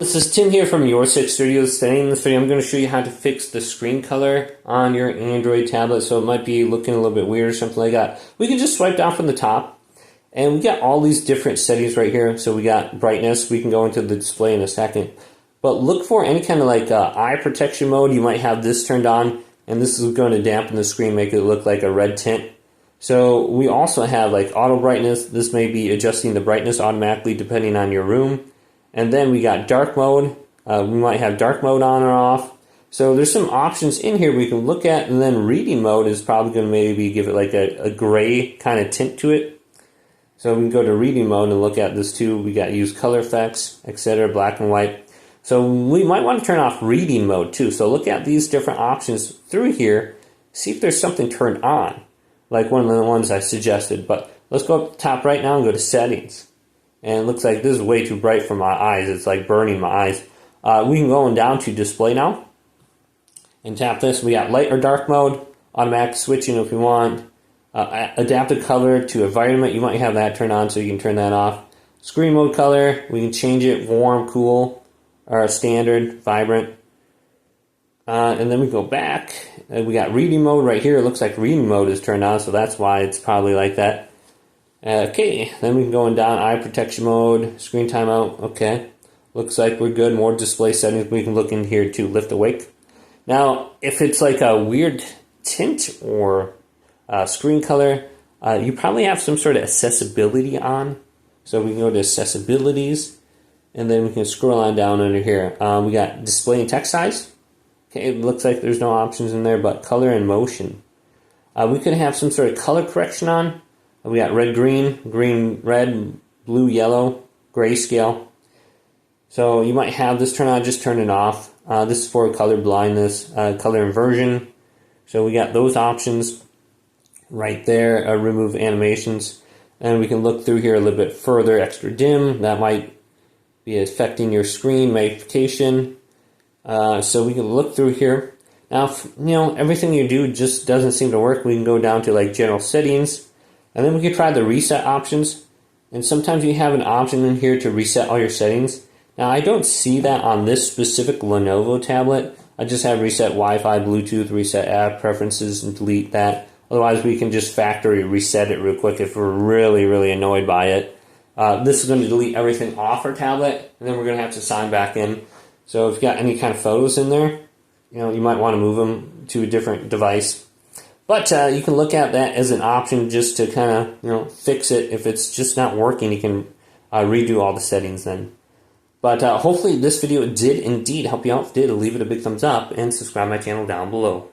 This is Tim here from Your Six Studios. Today in this video I'm going to show you how to fix the screen color on your Android tablet, so it might be looking a little bit weird or something like that. We can just swipe down from the top and we got all these different settings right here. So we got brightness, we can go into the display in a second, but look for any kind of like eye protection mode. You might have this turned on and this is going to dampen the screen, make it look like a red tint. So we also have like auto brightness. This may be adjusting the brightness automatically depending on your room. And then we got dark mode. We might have dark mode on or off. So there's some options in here we can look at. And then reading mode is probably going to maybe give it like a gray kind of tint to it. So we can go to reading mode and look at this too. We got use color effects, etc., black and white. So we might want to turn off reading mode too. So look at these different options through here. See if there's something turned on, like one of the ones I suggested. But let's go up to the top right now and go to settings. And it looks like this is way too bright for my eyes. It's like burning my eyes. We can go on down to display now and tap this. We got light or dark mode, automatic switching if we want, adaptive color to environment. You might have that turned on so you can turn that off. Screen mode color, we can change it warm, cool, or standard, vibrant. And then we go back. We got reading mode right here. It looks like reading mode is turned on, so that's why it's probably like that. Okay, then we can go on down, eye protection mode, screen timeout, okay. Looks like we're good. More display settings, we can look in here to lift awake. Now, if it's like a weird tint or screen color, you probably have some sort of accessibility on. So we can go to accessibilities, and then we can scroll on down under here. We got display and text size. Okay, it looks like there's no options in there, but color and motion. We could have some sort of color correction on. We got red, green, green, red, blue, yellow, grayscale. So you might have this turn on, just turn it off. This is for color blindness, color inversion. So we got those options right there. Remove animations. And we can look through here a little bit further. Extra dim, that might be affecting your screen magnification. So we can look through here. Now, if, everything you do just doesn't seem to work, we can go down to like general settings. And then we can try the reset options. And sometimes you have an option in here to reset all your settings. Now I don't see that on this specific Lenovo tablet. I just have reset Wi-Fi, Bluetooth, reset app preferences, and delete that. Otherwise we can just factory reset it real quick if we're really, really annoyed by it. This is going to delete everything off our tablet, and then we're going to have to sign back in. So if you've got any kind of photos in there, you might want to move them to a different device. But you can look at that as an option just to kind of, fix it. If it's just not working, you can redo all the settings then. But hopefully this video did indeed help you out. If it did, leave it a big thumbs up and subscribe to my channel down below.